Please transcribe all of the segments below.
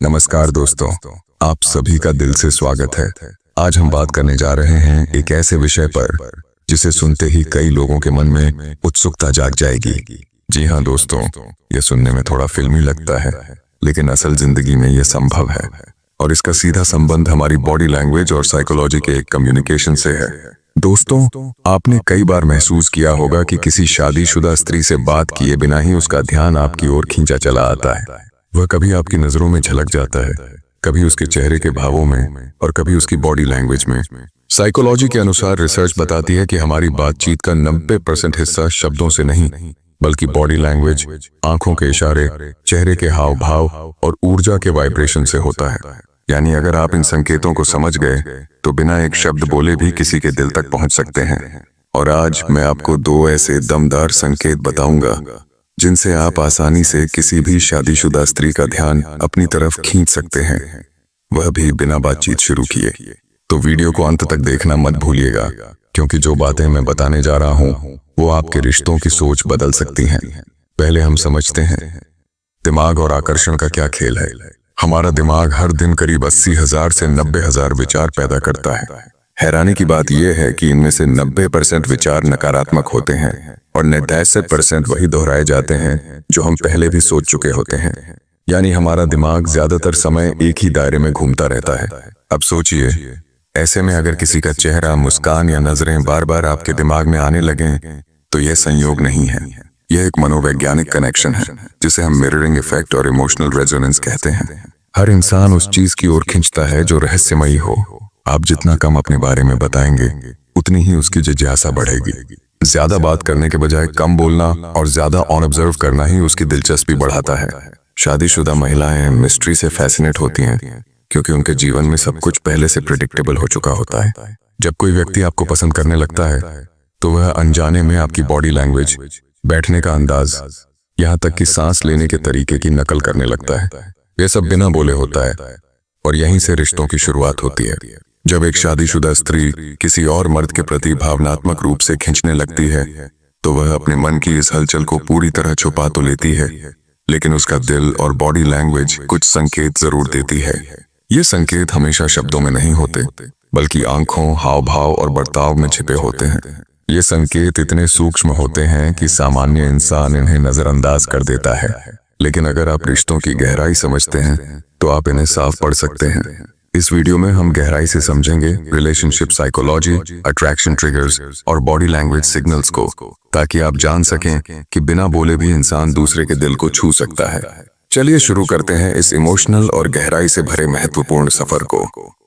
नमस्कार दोस्तों, आप सभी का दिल से स्वागत है। आज हम बात करने जा रहे हैं एक ऐसे विषय पर जिसे सुनते ही कई लोगों के मन में उत्सुकता जाग जाएगी। जी हाँ दोस्तों, ये सुनने में थोड़ा फिल्मी लगता है, लेकिन असल जिंदगी में ये संभव है और इसका सीधा संबंध हमारी बॉडी लैंग्वेज और साइकोलॉजी के कम्युनिकेशन से है। दोस्तों, आपने कई बार महसूस किया होगा कि किसी शादीशुदा स्त्री से बात किए बिना ही उसका ध्यान आपकी ओर खींचा चला आता है। वह कभी आपकी नजरों में झलक जाता है, कभी उसके चेहरे के भावों में और कभी उसकी बॉडी लैंग्वेज में। साइकोलॉजी के अनुसार रिसर्च बताती है कि हमारी बातचीत का 90% हिस्सा शब्दों से नहीं बल्कि बॉडी लैंग्वेज, आंखों के इशारे, चेहरे के हाव भाव और ऊर्जा के वाइब्रेशन से होता है। यानी अगर आप इन संकेतों को समझ गए तो बिना एक शब्द बोले भी किसी के दिल तक पहुंच सकते हैं। और आज मैं आपको 2 ऐसे दमदार संकेत बताऊंगा जिनसे आप आसानी से किसी भी शादीशुदा स्त्री का ध्यान अपनी तरफ खींच सकते हैं, वह भी बिना बातचीत शुरू किए। तो वीडियो को अंत तक देखना मत भूलिएगा, क्योंकि जो बातें मैं बताने जा रहा हूं वो आपके रिश्तों की सोच बदल सकती हैं। पहले हम समझते हैं दिमाग और आकर्षण का क्या खेल है। हमारा दिमाग हर दिन करीब 80,000 से 90,000 विचार पैदा करता है। हैरानी की बात यह है कि इनमें से 90% विचार नकारात्मक होते हैं और 69% वही दोहराए जाते हैं जो हम पहले भी सोच चुके होते हैं। यानी हमारा दिमाग ज्यादातर समय एक ही दायरे में घूमता रहता है। अब सोचिए, ऐसे में अगर किसी का चेहरा, मुस्कान या नजरें बार बार आपके दिमाग में आने लगें तो यह संयोग नहीं है, यह एक मनोवैज्ञानिक कनेक्शन है जिसे हम मिररिंग इफेक्ट और इमोशनल रेजोनेंस कहते हैं। हर इंसान उस चीज की ओर खींचता है जो रहस्यमयी हो। आप जितना कम अपने बारे में बताएंगे उतनी ही उसकी जिज्ञासा बढ़ेगी। ज्यादा बात करने के बजाय कम बोलना और ज्यादा ऑन ऑब्जर्व करना ही उसकी दिलचस्पी बढ़ाता है। शादीशुदा महिलाएं मिस्ट्री से फैसिनेट होती हैं क्योंकि उनके जीवन में सब कुछ पहले से प्रेडिक्टेबल हो चुका होता है। जब कोई व्यक्ति आपको पसंद करने लगता है तो वह अनजाने में आपकी बॉडी लैंग्वेज, बैठने का अंदाज, यहाँ तक कि सांस लेने के तरीके की नकल करने लगता है। यह सब बिना बोले होता है और यहीं से रिश्तों की शुरुआत होती है। जब एक शादीशुदा स्त्री किसी और मर्द के प्रति भावनात्मक रूप से खींचने लगती है तो वह अपने मन की इस हलचल को पूरी तरह छुपा तो लेती है, लेकिन उसका दिल और बॉडी लैंग्वेज कुछ संकेत जरूर देती है। ये संकेत हमेशा शब्दों में नहीं होते बल्कि आंखों, हाव भाव और बर्ताव में छिपे होते हैं। ये संकेत इतने सूक्ष्म होते हैं कि सामान्य इंसान इन्हें नजरअंदाज कर देता है, लेकिन अगर आप रिश्तों की गहराई समझते हैं तो आप इन्हें साफ पढ़ सकते हैं। इस वीडियो में हम गहराई से समझेंगे रिलेशनशिप साइकोलॉजी, अट्रैक्शन ट्रिगर्स और बॉडी लैंग्वेज सिग्नल्स को, ताकि आप जान सकें कि बिना बोले भी इंसान दूसरे के दिल को छू सकता है। चलिए शुरू करते हैं इस इमोशनल और गहराई से भरे महत्वपूर्ण सफर को।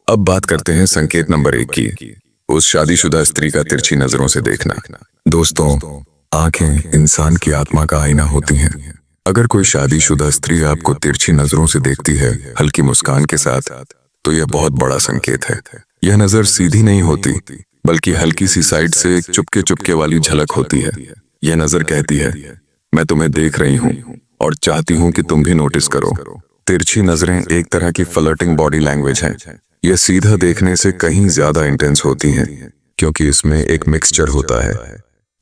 अब बात करते हैं संकेत नंबर 1 की, उस शादीशुदा स्त्री का तिरछी नजरों से देखना। दोस्तों, आंखें इंसान की आत्मा का आईना होती हैं। अगर कोई शादीशुदा स्त्री आपको तिरछी नजरों से देखती है, हल्की मुस्कान के साथ, तो यह बहुत बड़ा संकेत है। यह नजर सीधी नहीं होती बल्कि हल्की सी साइड से एक चुपके चुपके वाली झलक होती है। यह नजर कहती है, मैं तुम्हें देख रही हूँ और चाहती हूँ कि तुम भी नोटिस करो। तिरछी नजरें एक तरह की फ्लर्टिंग बॉडी लैंग्वेज है। यह सीधा देखने से कहीं ज्यादा इंटेंस होती हैं क्योंकि इसमें एक मिक्सचर होता है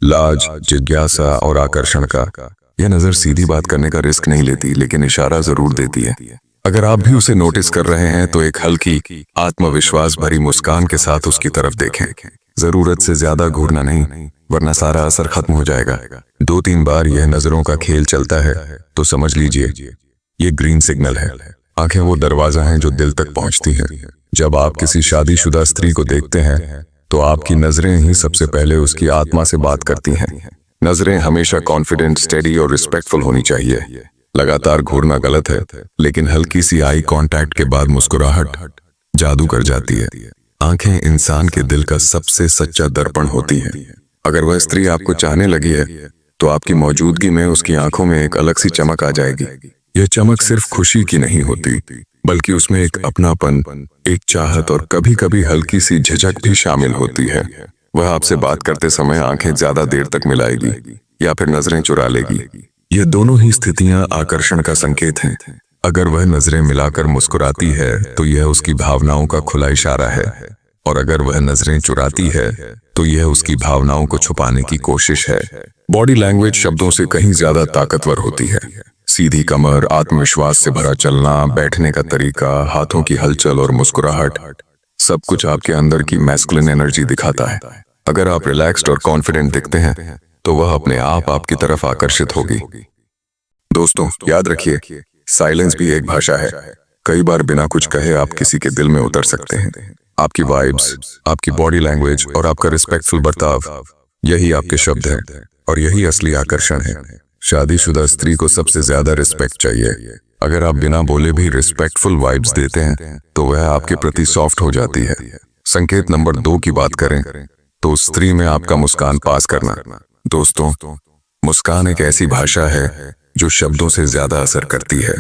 लाज, जिज्ञासा और आकर्षण का। यह नजर सीधी बात करने का रिस्क नहीं लेती, लेकिन इशारा जरूर देती है। अगर आप भी उसे नोटिस कर रहे हैं तो एक हल्की, आत्मविश्वास भरी मुस्कान के साथ उसकी तरफ देखें। जरूरत से ज्यादा घूरना नहीं, वरना सारा असर खत्म हो जाएगा। 2-3 बार यह नजरों का खेल चलता है तो समझ लीजिए ये ग्रीन सिग्नल है। आंखें वो दरवाजा है जो दिल तक पहुंचती है। जब आप किसी शादीशुदा स्त्री को देखते हैं तो आपकी नजरें ही सबसे पहले उसकी आत्मा से बात करती हैं। नजरें हमेशा कॉन्फिडेंट, स्टेडी और रिस्पेक्टफुल होनी चाहिए। लगातार घूरना गलत है, लेकिन हल्की सी आई कांटेक्ट के बाद मुस्कुराहट जादू कर जाती है। आंखें इंसान के दिल का सबसे सच्चा दर्पण होती हैं। अगर वह स्त्री आपको चाहने लगी है तो आपकी मौजूदगी में उसकी आंखों में एक अलग सी चमक आ जाएगी। यह चमक सिर्फ खुशी की नहीं होती बल्कि उसमें एक अपनापन, एक चाहत और कभी कभी हल्की सी झिझक भी शामिल होती है। वह आपसे बात करते समय आंखें ज्यादा देर तक मिलाएगी या फिर नजरें चुरा लेगी। ये दोनों ही स्थितियां आकर्षण का संकेत हैं। अगर वह नजरें मिलाकर मुस्कुराती है तो यह उसकी भावनाओं का खुला इशारा है, और अगर वह नजरें चुराती है तो यह उसकी भावनाओं को छुपाने की कोशिश है। बॉडी लैंग्वेज शब्दों से कहीं ज्यादा ताकतवर होती है। सीधी कमर, आत्मविश्वास से भरा चलना, बैठने का तरीका, हाथों की हलचल और मुस्कुराहट, सब कुछ आपके अंदर की मैस्कुलिन एनर्जी दिखाता है। अगर आप रिलैक्स्ड और कॉन्फिडेंट दिखते हैं तो वह अपने आप आपकी तरफ आकर्षित होगी। दोस्तों, याद रखिए, साइलेंस भी एक भाषा है। कई बार बिना कुछ कहे आप किसी के दिल में उतर सकते हैं। आपकी वाइब्स, आपकी बॉडी लैंग्वेज और आपका रिस्पेक्टफुल बर्ताव, यही आपके शब्द हैं और यही असली आकर्षण है। शादीशुदा स्त्री को सबसे ज्यादा रिस्पेक्ट चाहिए। अगर आप बिना बोले भी रिस्पेक्टफुल वाइब्स देते हैं तो वह आपके प्रति सॉफ्ट हो जाती है। संकेत नंबर 2 की बात करें तो स्त्री में आपका मुस्कान पास करना। दोस्तों, मुस्कान एक ऐसी भाषा है जो शब्दों से ज्यादा असर करती है।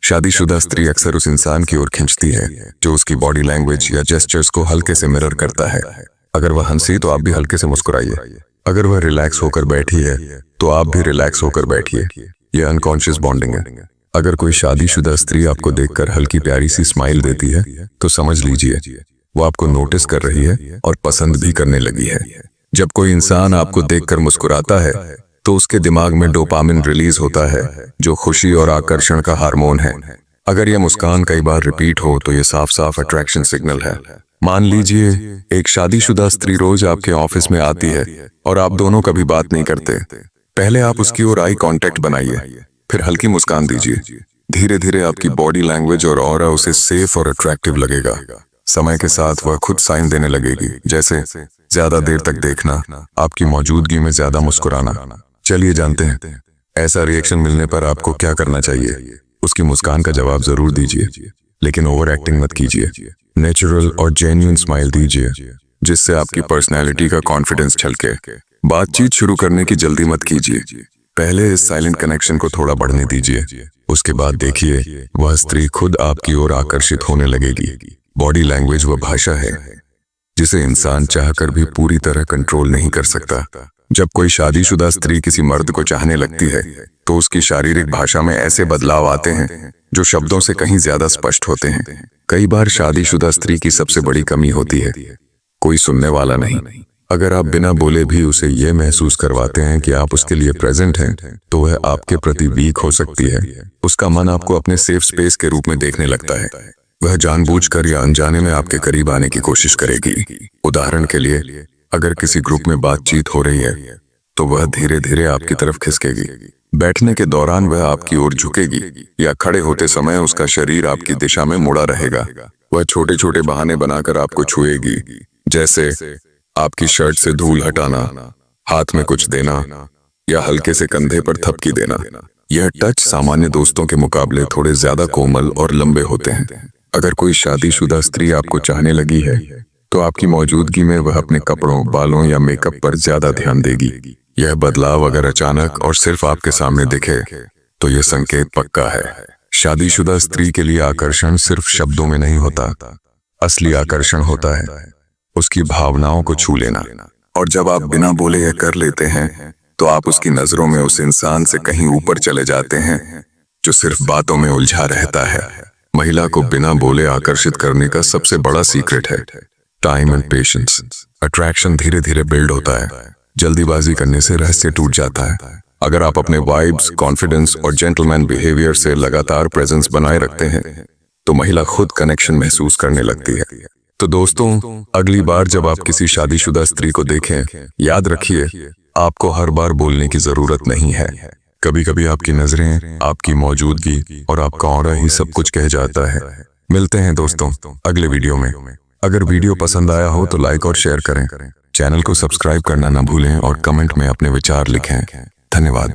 शादीशुदा स्त्री अक्सर उस इंसान की ओर खींचती है जो उसकी बॉडी लैंग्वेज या जेस्चर्स को हल्के से मिरर करता है। अगर वह हंसी तो आप भी हल्के से मुस्कुराइए। अगर वह रिलैक्स होकर बैठी है तो आप भी रिलैक्स होकर बैठिए। यह अनकॉन्शियस बॉन्डिंग है। अगर कोई शादीशुदा स्त्री आपको देखकर हल्की प्यारी सी स्माइल देती है तो समझ लीजिए वो आपको नोटिस कर रही है और पसंद भी करने लगी है। जब कोई इंसान आपको देखकर मुस्कुराता है तो उसके दिमाग में डोपामिन रिलीज होता है जो खुशी और आकर्षण का हार्मोन है। अगर यह मुस्कान कई बार रिपीट हो तो यह साफ साफ अट्रैक्शन सिग्नल है। मान लीजिए एक शादीशुदा स्त्री रोज आपके ऑफिस में आती है और आप दोनों कभी बात नहीं करते। पहले आप उसकी ओर आई कांटेक्ट बनाइए, फिर हल्की मुस्कान दीजिए। धीरे धीरे आपकी बॉडी लैंग्वेज और ऑरा उसे सेफ और अट्रैक्टिव लगेगा। समय के साथ वह खुद साइन देने लगेगी, जैसे ज्यादा देर तक देखना, आपकी मौजूदगी में ज्यादा मुस्कुराना। चलिए जानते हैं ऐसा रिएक्शन मिलने पर आपको क्या करना चाहिए। उसकी मुस्कान का जवाब जरूर दीजिए, लेकिन ओवर एक्टिंग मत कीजिए। नेचुरल और जेन्युइन स्माइल दीजिए जिससे आपकी पर्सनैलिटी का कॉन्फिडेंस झलके। बातचीत शुरू करने की जल्दी मत कीजिए। पहले इस साइलेंट कनेक्शन को थोड़ा बढ़ने दीजिए। उसके बाद देखिए वह स्त्री खुद आपकी ओर आकर्षित होने लगेगी। बॉडी लैंग्वेज वह भाषा है जिसे इंसान चाहकर भी पूरी तरह कंट्रोल नहीं कर सकता। जब कोई शादीशुदा स्त्री किसी मर्द को चाहने लगती है तो उसकी शारीरिक भाषा में ऐसे बदलाव आते हैं जो शब्दों से कहीं ज्यादा स्पष्ट होते हैं। कई बार शादीशुदा स्त्री की सबसे बड़ी कमी होती है कोई सुनने वाला नहीं। अगर आप बिना बोले भी उसे यह महसूस करवाते हैं कि आप उसके लिए प्रेजेंट हैं तो वह आपके प्रति वीक हो सकती है। उसका मन आपको अपने सेफ स्पेस के रूप में देखने लगता है। वह जानबूझकर या अनजाने में आपके करीब आने की कोशिश करेगी। उदाहरण के लिए, अगर किसी ग्रुप में बातचीत हो रही है तो वह धीरे धीरे आपकी तरफ खिसकेगी। बैठने के दौरान वह आपकी ओर झुकेगी या खड़े होते समय उसका शरीर आपकी दिशा में मुड़ा रहेगा। वह छोटे छोटे बहाने बनाकर आपको छुएगी, जैसे आपकी शर्ट से धूल हटाना, हाथ में कुछ देना या हल्के से कंधे पर थपकी देना। यह टच सामान्य दोस्तों के मुकाबले थोड़े ज्यादा कोमल और लंबे होते हैं। अगर कोई शादीशुदा स्त्री आपको चाहने लगी है तो आपकी मौजूदगी में वह अपने कपड़ों, बालों या मेकअप पर ज्यादा ध्यान देगी। यह बदलाव अगर अचानक और सिर्फ आपके सामने दिखे तो यह संकेत पक्का है। शादीशुदा स्त्री के लिए आकर्षण सिर्फ शब्दों में नहीं होता, असली आकर्षण होता है उसकी भावनाओं को छू लेना। और जब आप बिना बोले यह कर लेते हैं तो आप उसकी नजरों में उस इंसान से कहीं ऊपर चले जाते हैं जो सिर्फ बातों में उलझा रहता है। महिला को बिना बोले आकर्षित करने का सबसे बड़ा सीक्रेट है टाइम एंड पेशेंस। अट्रैक्शन धीरे धीरे बिल्ड होता है, जल्दीबाजी करने से रहस्य टूट जाता है। अगर आप अपने वाइब्स, कॉन्फिडेंस और जेंटलमैन बिहेवियर से लगातार प्रेजेंस बनाए रखते हैं तो महिला खुद कनेक्शन महसूस करने लगती है। तो दोस्तों, अगली बार जब आप किसी शादीशुदा स्त्री को देखें, याद रखिए आपको हर बार बोलने की जरूरत नहीं है। कभी कभी आपकी नजरें, आपकी मौजूदगी और आपका ऑरा ही सब कुछ कह जाता है। मिलते हैं दोस्तों अगले वीडियो में। अगर वीडियो पसंद आया हो तो लाइक और शेयर करें। चैनल को सब्सक्राइब करना ना भूलें और कमेंट में अपने विचार लिखें। धन्यवाद।